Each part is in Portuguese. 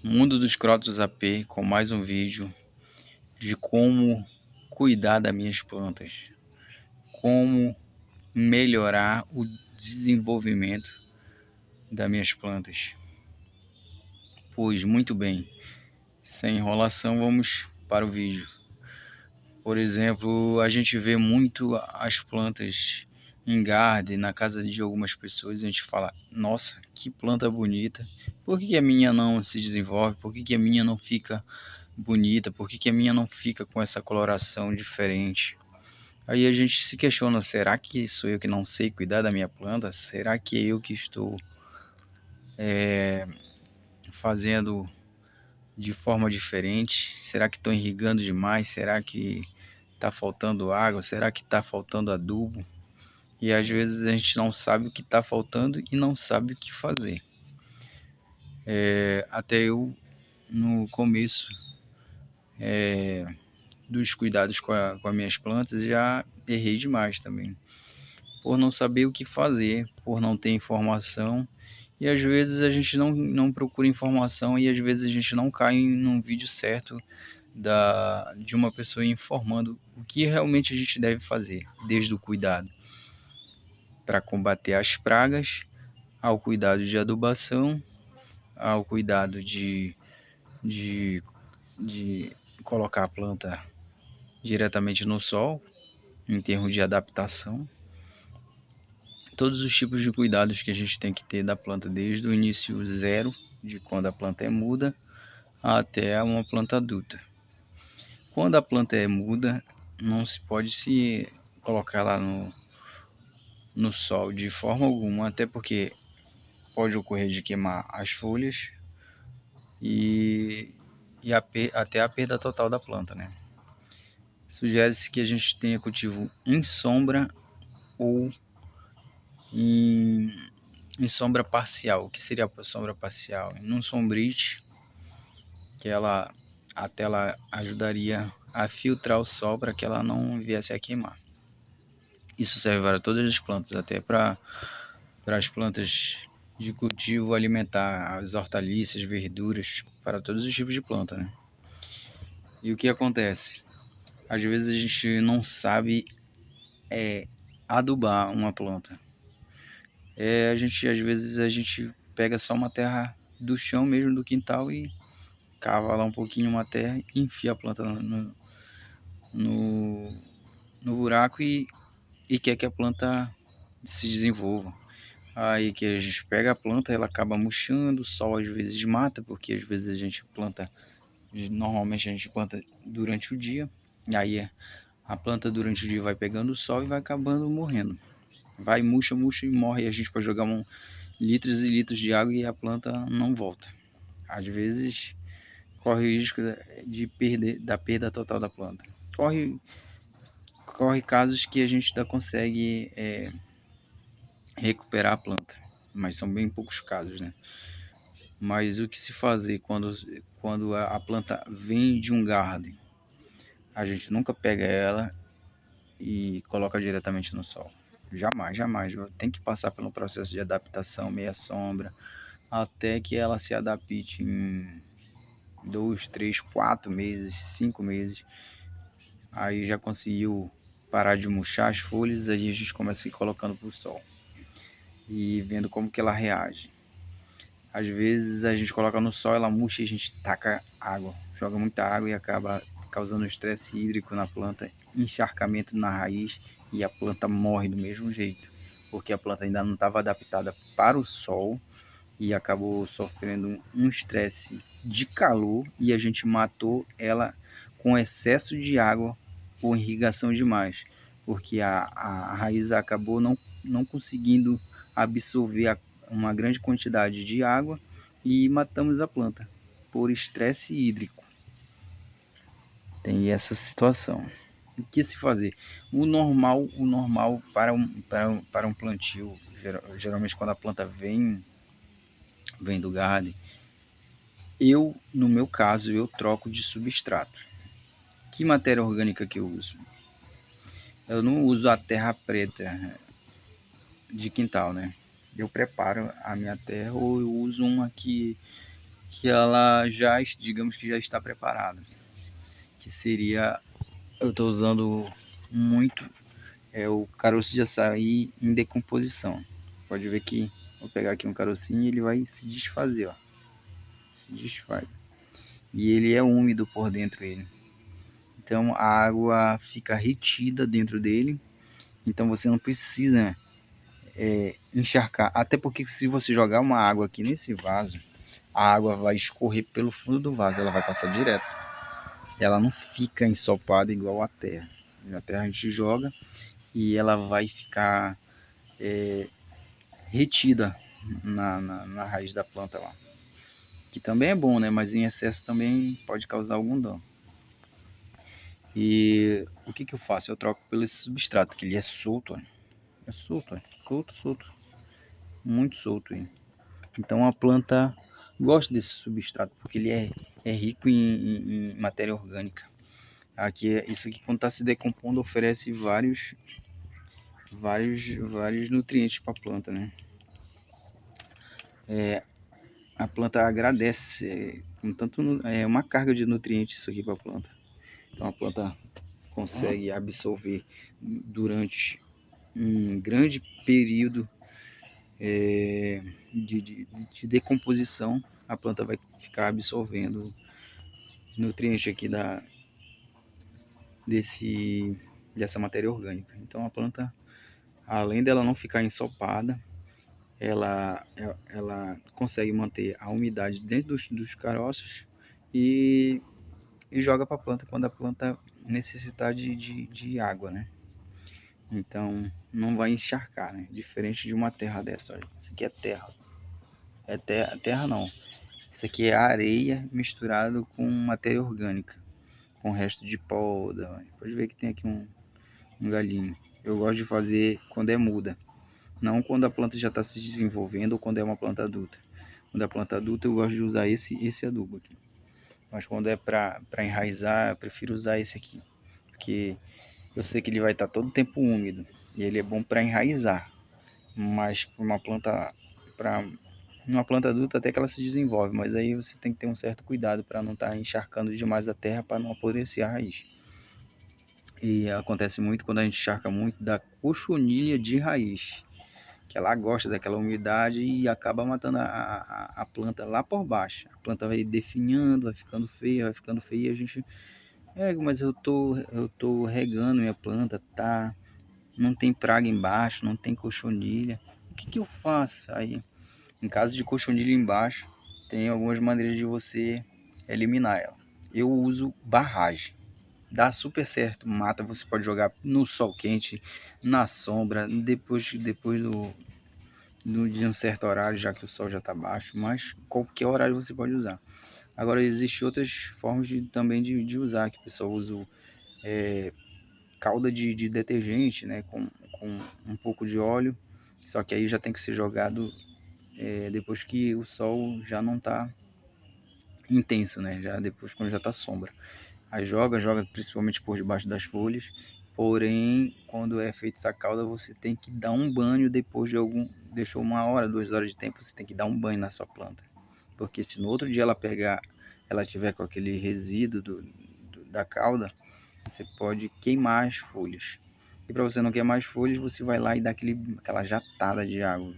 Mundo dos Crotos AP com mais um vídeo de como cuidar das minhas plantas, como melhorar o desenvolvimento das minhas plantas. Pois muito bem, sem enrolação, vamos para o vídeo. Por exemplo, a gente vê muito as plantas em garden na casa de algumas pessoas, a gente fala: nossa, que planta bonita, por que a minha não se desenvolve, por que a minha não fica bonita, por que a minha não fica com essa coloração diferente? Aí a gente se questiona: será que sou eu que não sei cuidar da minha planta? Será que é eu que estou fazendo de forma diferente? Será que estou irrigando demais? Será que está faltando água? Será que está faltando adubo? E às vezes a gente não sabe o que está faltando e não sabe o que fazer. Até eu, no começo dos cuidados com as minhas plantas, já errei demais também, por não saber o que fazer, por não ter informação. E às vezes a gente não procura informação e às vezes a gente não cai num vídeo certo de uma pessoa informando o que realmente a gente deve fazer, desde o cuidado para combater as pragas, ao cuidado de adubação, ao cuidado de, de colocar a planta diretamente no sol, em termos de adaptação. Todos os tipos de cuidados que a gente tem que ter da planta, desde o início zero, de quando a planta é muda, até uma planta adulta. Quando a planta é muda, não se pode se colocar lá no sol de forma alguma, até porque pode ocorrer de queimar as folhas e, até a perda total da planta, né? Sugere-se que a gente tenha cultivo em sombra ou em sombra parcial. O que seria a sombra parcial? Em um sombrite, que a tela ajudaria a filtrar o sol para que ela não viesse a queimar. Isso serve para todas as plantas, até para as plantas de cultivo alimentar, as hortaliças, verduras, para todos os tipos de planta, né? E o que acontece? Às vezes a gente não sabe adubar uma planta. Às vezes a gente pega só uma terra do chão mesmo, do quintal, e cava lá um pouquinho uma terra, enfia a planta no, no buraco e quer que a planta se desenvolva. Aí que a gente pega a planta, ela acaba murchando, o sol às vezes mata, porque às vezes a gente planta, normalmente a gente planta durante o dia, e aí a planta durante o dia vai pegando o sol e vai acabando morrendo. Vai, murcha, murcha e morre, e a gente pode jogar litros e litros de água e a planta não volta. Às vezes corre o risco de perder, da perda total da planta. Corre casos que a gente ainda consegue recuperar a planta, mas são bem poucos casos, né? Mas o que se fazer quando a planta vem de um garden? A gente nunca pega ela e coloca diretamente no sol. Jamais, jamais. Tem que passar pelo processo de adaptação, meia sombra, até que ela se adapte em 2, 3, 4 meses, 5 meses. Aí já conseguiu parar de murchar as folhas, aí a gente começa a ir colocando para o sol e vendo como que ela reage. Às vezes a gente coloca no sol, ela murcha e a gente taca água, joga muita água e acaba causando estresse hídrico na planta, encharcamento na raiz, e a planta morre do mesmo jeito, porque a planta ainda não estava adaptada para o sol e acabou sofrendo um estresse de calor, e a gente matou ela com excesso de água por irrigação demais, porque a raiz acabou não conseguindo absorver uma grande quantidade de água, e matamos a planta por estresse hídrico. Tem essa situação. O que se fazer? O normal para um plantio, geralmente quando a planta vem do garden, no meu caso, eu troco de substrato. Que matéria orgânica que eu uso? Eu não uso a terra preta de quintal, né? Eu preparo a minha terra, ou eu uso uma que que ela já, digamos que já está preparada. Que seria, eu estou usando muito o caroço de açaí em decomposição. Pode ver que vou pegar aqui um carocinho e ele vai se desfazer, ó. Se desfaz. E ele é úmido por dentro ele. Então a água fica retida dentro dele. Então você não precisa encharcar. Até porque se você jogar uma água aqui nesse vaso, a água vai escorrer pelo fundo do vaso, ela vai passar direto. Ela não fica ensopada igual a terra. A terra a gente joga e ela vai ficar retida na raiz da planta lá. Que também é bom, né? Mas em excesso também pode causar algum dano. E o que eu faço? Eu troco pelo esse substrato, que ele é solto, ó. É solto, ó. Solto, solto. Muito solto. Hein? Então a planta gosta desse substrato, porque ele é rico em matéria orgânica. Aqui, isso aqui quando está se decompondo oferece vários nutrientes para a planta, né? A planta agradece, com tanto uma carga de nutrientes isso aqui para a planta. Então a planta consegue absorver durante um grande período de decomposição. A planta vai ficar absorvendo nutrientes aqui dessa matéria orgânica. Então a planta, além dela não ficar ensopada, ela consegue manter a umidade dentro dos caroços e joga para a planta quando a planta necessitar de água, né? Então não vai encharcar, né? Diferente de uma terra dessa, olha. Isso aqui é terra. Terra não. Isso aqui é areia misturado com matéria orgânica, com resto de poda. Pode ver que tem aqui um galinho. Eu gosto de fazer quando é muda, não quando a planta já está se desenvolvendo ou quando é uma planta adulta. Quando é planta adulta eu gosto de usar esse adubo aqui. Mas quando é para enraizar, eu prefiro usar esse aqui, porque eu sei que ele vai estar todo o tempo úmido e ele é bom para enraizar. Mas para uma planta adulta até que ela se desenvolve, mas aí você tem que ter um certo cuidado para não estar encharcando demais a terra para não apodrecer a raiz. E acontece muito quando a gente encharca muito da cochonilha de raiz, que ela gosta daquela umidade e acaba matando a planta lá por baixo. A planta vai definhando, vai ficando feia, e a gente mas eu tô regando minha planta, tá? Não tem praga embaixo, não tem cochonilha. O que eu faço? Aí, em caso de cochonilha embaixo, tem algumas maneiras de você eliminar ela. Eu uso barragem. Dá super certo, mata, você pode jogar no sol quente, na sombra, depois de um certo horário, já que o sol já está baixo, mas qualquer horário você pode usar. Agora, existem outras formas também de usar, que o pessoal usa calda de detergente, né, com um pouco de óleo, só que aí já tem que ser jogado depois que o sol já não está intenso, né, já depois quando já está sombra. Aí joga principalmente por debaixo das folhas, porém, quando é feita essa calda, você tem que dar um banho depois deixou 1 hora, 2 horas de tempo, você tem que dar um banho na sua planta, porque se no outro dia ela tiver com aquele resíduo da calda, você pode queimar as folhas. E para você não queimar as folhas, você vai lá e dá aquela jatada de água.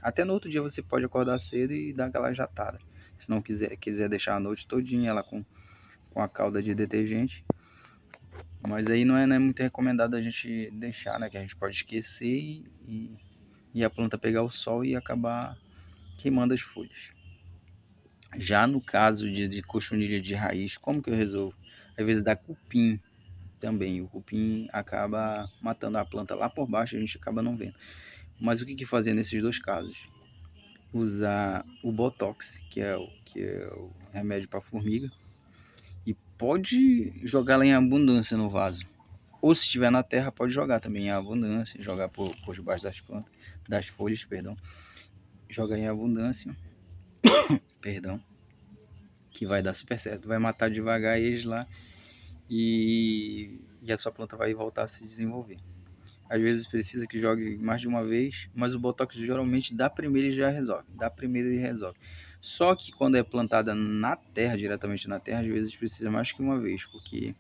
Até no outro dia você pode acordar cedo e dar aquela jatada. Se não quiser deixar a noite todinha ela com a calda de detergente. Mas aí não é muito recomendado a gente deixar, né? Que a gente pode esquecer e a planta pegar o sol e acabar queimando as folhas. Já no caso de cochonilha de raiz, como que eu resolvo? Às vezes dá cupim também. O cupim acaba matando a planta lá por baixo, a gente acaba não vendo. Mas o que fazer nesses dois casos? Usar o Botox, que é o remédio para formiga, e pode jogar lá em abundância no vaso. Ou se estiver na terra, pode jogar também em abundância, jogar por debaixo das plantas, das folhas, perdão. Joga em abundância, perdão, que vai dar super certo. Vai matar devagar eles lá e a sua planta vai voltar a se desenvolver. Às vezes precisa que jogue mais de uma vez, mas o Botox geralmente dá primeiro e já resolve. Dá primeiro e resolve. Só que quando é plantada na terra, diretamente na terra, às vezes precisa mais que uma vez, porque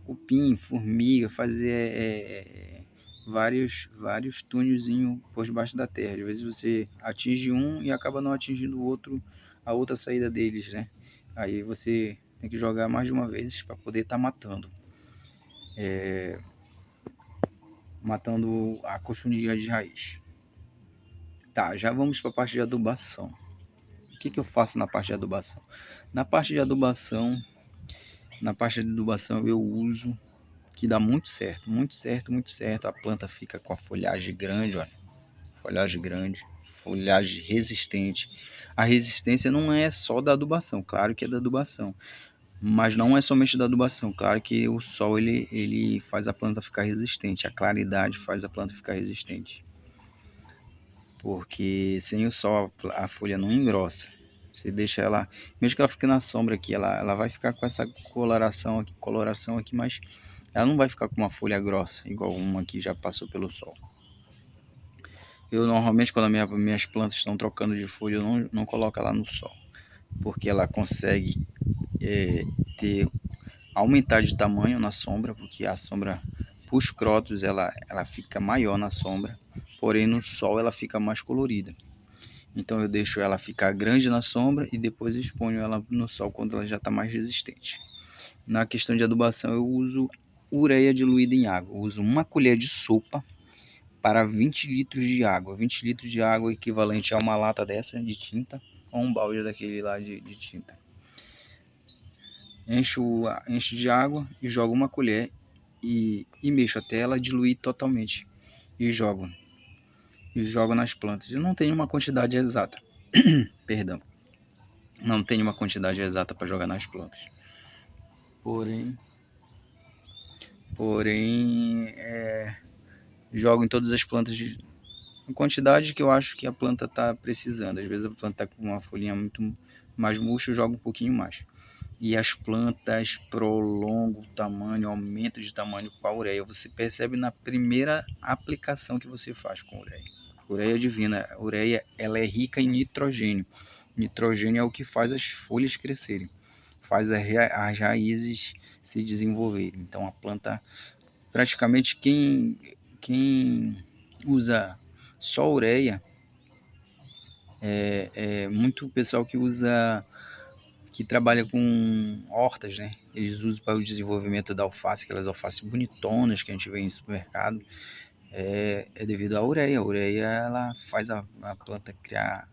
cupim, formiga, fazer vários túnelzinhos por debaixo da terra. Às vezes você atinge um e acaba não atingindo o outro, a outra saída deles, né? Aí você tem que jogar mais de uma vez para poder estar matando a cochonilha de raiz. Tá, já vamos para a parte de adubação. O que eu faço na parte de adubação? Na parte de adubação, na parte de adubação eu uso, que dá muito certo, muito certo, muito certo. A planta fica com a folhagem grande, olha, folhagem grande, folhagem resistente. A resistência não é só da adubação, claro que é da adubação, mas não é somente da adubação. Claro que o sol ele faz a planta ficar resistente, a claridade faz a planta ficar resistente, porque sem o sol a folha não engrossa. Você deixa ela, mesmo que ela fique na sombra aqui, ela vai ficar com essa coloração aqui, mas ela não vai ficar com uma folha grossa, igual uma que já passou pelo sol. Eu normalmente, quando minhas plantas estão trocando de folha, eu não coloco ela no sol, porque ela consegue ter aumentar de tamanho na sombra, porque a sombra, para os cróton, ela fica maior na sombra, porém no sol ela fica mais colorida. Então eu deixo ela ficar grande na sombra e depois exponho ela no sol quando ela já está mais resistente. Na questão de adubação eu uso ureia diluída em água. Eu uso uma colher de sopa para 20 litros de água. 20 litros de água equivalente a uma lata dessa de tinta ou um balde daquele lá de tinta. Encho de água e jogo uma colher e mexo até ela diluir totalmente. E jogo. E jogo nas plantas. Eu não tenho uma quantidade exata. Perdão. Não tenho uma quantidade exata para jogar nas plantas. Porém, jogo em todas as plantas de quantidade que eu acho que a planta está precisando. Às vezes a planta está com uma folhinha muito mais murcha, eu jogo um pouquinho mais. E as plantas prolongam o tamanho, aumento de tamanho com a ureia. Você percebe na primeira aplicação que você faz com ureia. Ureia divina. A ureia ela é rica em nitrogênio. Nitrogênio é o que faz as folhas crescerem, faz as raízes se desenvolverem. Então a planta, praticamente quem usa só ureia, é muito pessoal que usa, que trabalha com hortas, né? Eles usam para o desenvolvimento da alface, aquelas alfaces bonitonas que a gente vê em supermercado, é devido à ureia. A ureia ela faz a planta criar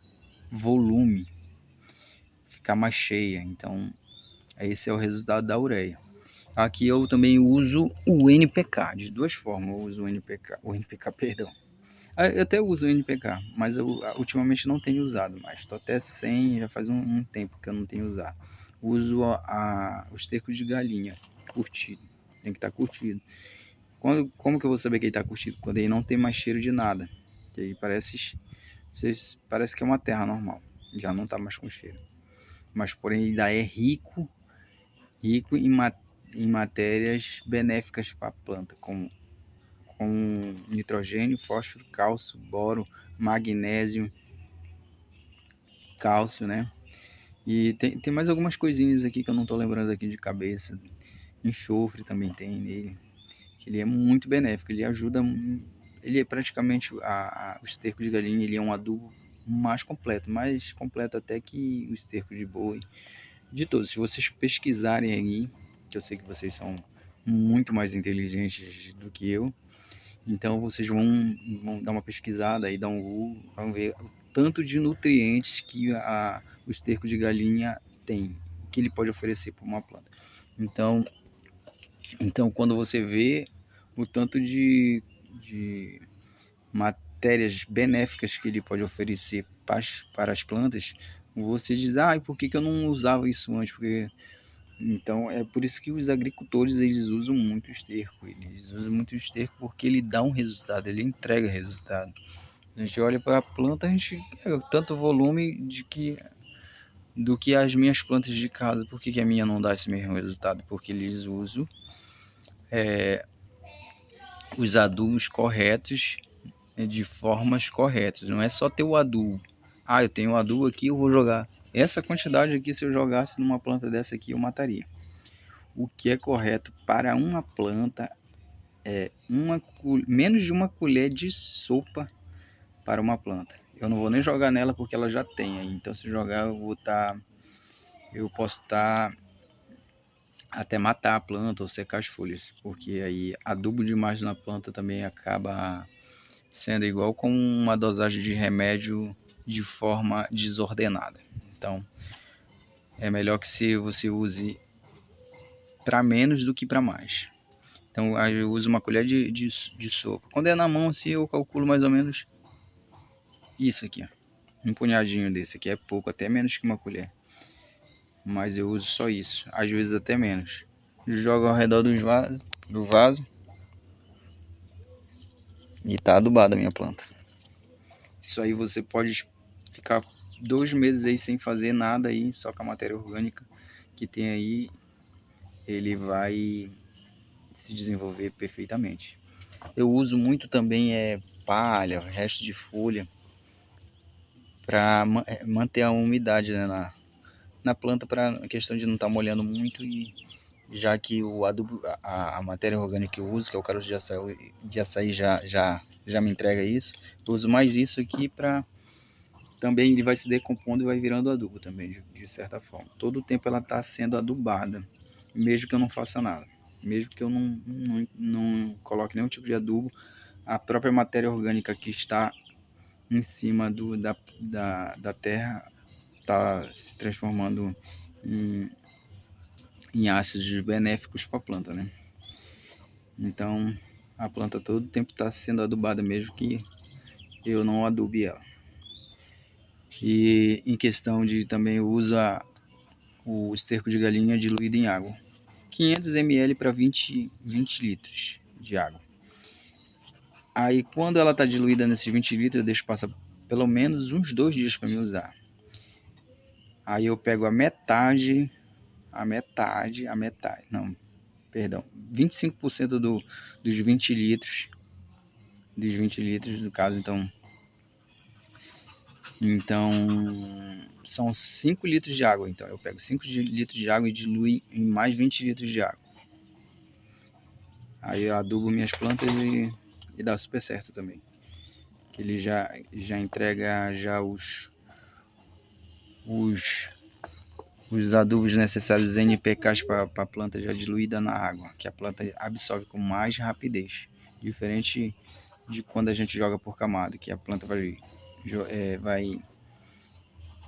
volume, ficar mais cheia. Então, esse é o resultado da ureia. Aqui eu também uso o NPK, de duas formas. Eu uso o NPK, perdão. Eu até uso o NPK, mas eu ultimamente não tenho usado mais. Estou até sem, já faz um tempo que eu não tenho usado. Uso o esterco de galinha, curtido. Tem que estar curtido. Como que eu vou saber que ele está curtido? Quando ele não tem mais cheiro de nada. Que aí parece que é uma terra normal. Já não está mais com cheiro. Mas porém ele ainda é rico em matérias benéficas para a planta, com nitrogênio, fósforo, cálcio, boro, magnésio, cálcio, né? E tem mais algumas coisinhas aqui que eu não estou lembrando aqui de cabeça. Enxofre também tem nele, que ele é muito benéfico, ele ajuda, ele é praticamente o esterco de galinha, ele é um adubo mais completo até que o esterco de boi, de todos. Se vocês pesquisarem aí, que eu sei que vocês são muito mais inteligentes do que eu, então vocês vão dar uma pesquisada aí, dar um Google, vão ver o tanto de nutrientes que o esterco de galinha tem, que ele pode oferecer para uma planta. Então quando você vê o tanto de matérias benéficas que ele pode oferecer para as plantas, você diz, e por que eu não usava isso antes? Então é por isso que os agricultores eles usam muito esterco. Eles usam muito esterco porque ele dá um resultado, ele entrega resultado. A gente olha para a planta, a gente tanto volume do que as minhas plantas de casa. Por que a minha não dá esse mesmo resultado? Porque eles usam os adubos corretos, de formas corretas. Não é só ter o adubo, Ah, eu tenho um adubo aqui, eu vou jogar. Essa quantidade aqui, se eu jogasse numa planta dessa aqui, eu mataria. O que é correto para uma planta é menos de uma colher de sopa para uma planta. Eu não vou nem jogar nela porque ela já tem aí. Então se jogar eu posso estar até matar a planta ou secar as folhas, porque aí adubo demais na planta também acaba sendo igual com uma dosagem de remédio de forma desordenada. Então é melhor que se você use para menos do que para mais. Então aí eu uso uma colher de sopa. Quando é na mão assim eu calculo mais ou menos isso aqui, ó. Um punhadinho desse aqui é pouco, até menos que uma colher. Mas eu uso só isso, às vezes até menos. Jogo ao redor do vaso e tá adubada a minha planta. Isso aí você pode ficar 2 meses aí sem fazer nada aí, só com a matéria orgânica que tem aí, ele vai se desenvolver perfeitamente. Eu uso muito também palha, resto de folha, para manter a umidade, né, na planta, para a questão de não estar molhando muito, e já que o adubo, a matéria orgânica que eu uso, que é o caroço de açaí já me entrega isso, eu uso mais isso aqui para também ele vai se decompondo e vai virando adubo também, de certa forma. Todo o tempo ela está sendo adubada, mesmo que eu não faça nada, mesmo que eu não coloque nenhum tipo de adubo, a própria matéria orgânica que está em cima da terra está se transformando em, em ácidos benéficos para a planta, né? Então a planta todo o tempo está sendo adubada, mesmo que eu não adube ela. E em questão de também usa o esterco de galinha diluído em água, 500 ml para 20 litros de água. Aí quando ela está diluída nesses 20 litros, eu deixo passar pelo menos uns 2 dias para me usar. Aí eu pego não, perdão, 25% dos 20 litros, no caso, então são 5 litros de água. Então eu pego 5 litros de água e diluo em mais 20 litros de água. Aí eu adubo minhas plantas e dá super certo também. Que ele já entrega já os adubos necessários, os NPKs, para a planta já diluída na água, que a planta absorve com mais rapidez. Diferente de quando a gente joga por camada, que a planta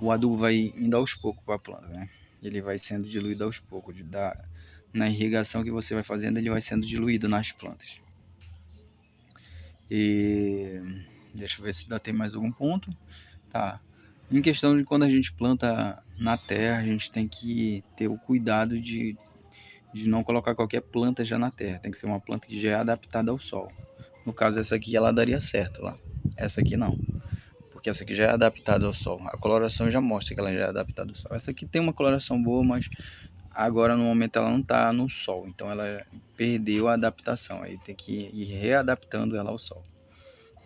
o adubo vai indo aos poucos para a planta, né? Ele vai sendo diluído aos poucos. Na irrigação que você vai fazendo, ele vai sendo diluído nas plantas. E deixa eu ver se ainda tem mais algum ponto. Tá. Em questão de quando a gente planta na terra, a gente tem que ter o cuidado de não colocar qualquer planta já na terra. Tem que ser uma planta que já é adaptada ao sol. No caso, essa aqui ela daria certo lá. Essa aqui não, porque essa aqui já é adaptada ao sol. A coloração já mostra que ela já é adaptada ao sol. Essa aqui tem uma coloração boa, mas agora no momento ela não está no sol, então ela perdeu a adaptação. Aí tem que ir readaptando ela ao sol.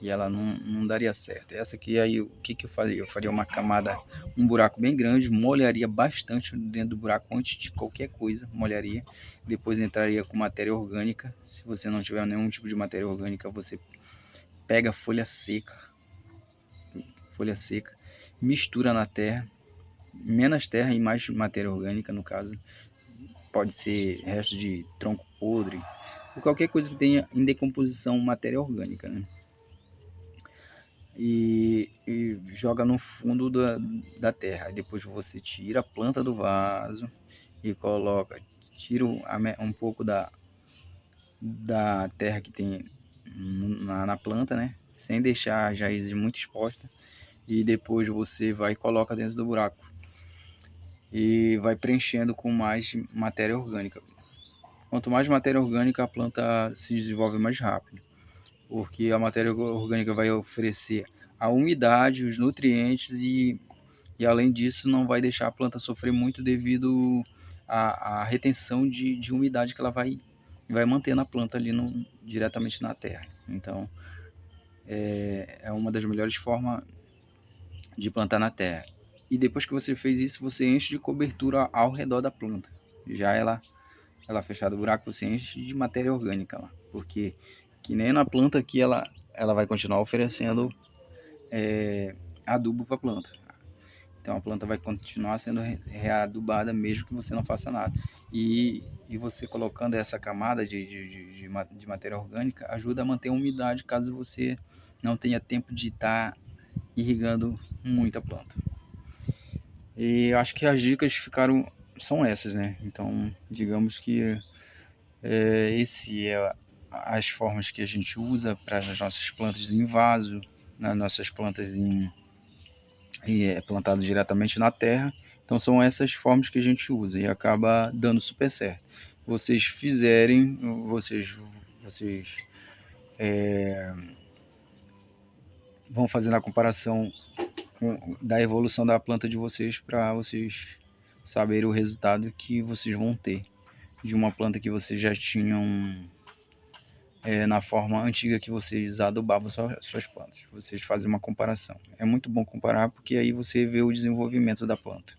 E ela não daria certo. Essa aqui, aí o que eu faria? Eu faria uma camada, um buraco bem grande, molharia bastante dentro do buraco antes de qualquer coisa, molharia. Depois entraria com matéria orgânica. Se você não tiver nenhum tipo de matéria orgânica, você pega folha seca, mistura na terra, menos terra e mais matéria orgânica, no caso. Pode ser resto de tronco podre, ou qualquer coisa que tenha em decomposição matéria orgânica, né? E joga no fundo da terra. Aí depois você tira a planta do vaso e tira um pouco da terra que tem na planta, né? Sem deixar a raiz muito exposta. E depois você vai e coloca dentro do buraco. E vai preenchendo com mais matéria orgânica. Quanto mais matéria orgânica, a planta se desenvolve mais rápido. Porque a matéria orgânica vai oferecer a umidade, os nutrientes e além disso não vai deixar a planta sofrer muito devido à retenção de umidade que ela vai manter na planta ali diretamente na terra. Então é uma das melhores formas de plantar na terra. E depois que você fez isso, você enche de cobertura ao redor da planta. Já ela fechada o buraco, você enche de matéria orgânica lá. Porque que nem na planta aqui ela vai continuar oferecendo adubo para a planta. Então a planta vai continuar sendo readubada mesmo que você não faça nada. E você colocando essa camada de matéria orgânica ajuda a manter a umidade caso você não tenha tempo de estar irrigando muita planta. E eu acho que as dicas são essas, né? Então, digamos que esse é as formas que a gente usa para as nossas plantas em vaso, nas nossas plantas plantado diretamente na terra. Então são essas formas que a gente usa e acaba dando super certo. Vocês fizerem, vocês vão fazendo a comparação da evolução da planta de vocês para vocês saberem o resultado que vocês vão ter de uma planta que vocês já tinham na forma antiga que vocês adubavam suas plantas. Vocês fazem uma comparação. É muito bom comparar porque aí você vê o desenvolvimento da planta.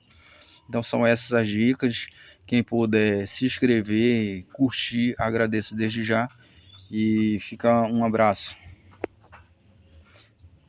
Então são essas as dicas. Quem puder se inscrever, curtir, agradeço desde já. E fica um abraço.